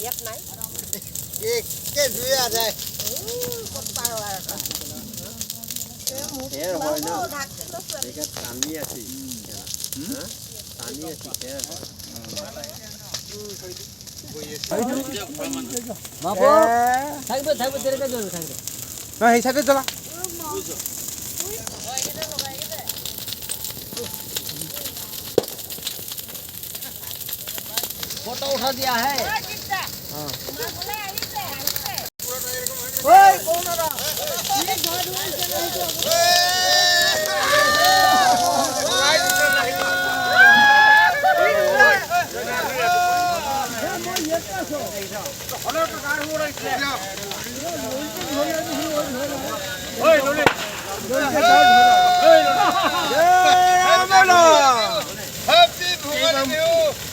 Yep này. Cái gì à đây? Con tao là thế rồi nó cái tàn nia gì tàn nia gì thế বাবু থাকবে থাকবে তেরে কাজ করবে থাকবে না এই সাইডে চলা फोटो उठा दिया है ओए कौन आ रहा Happy birthday!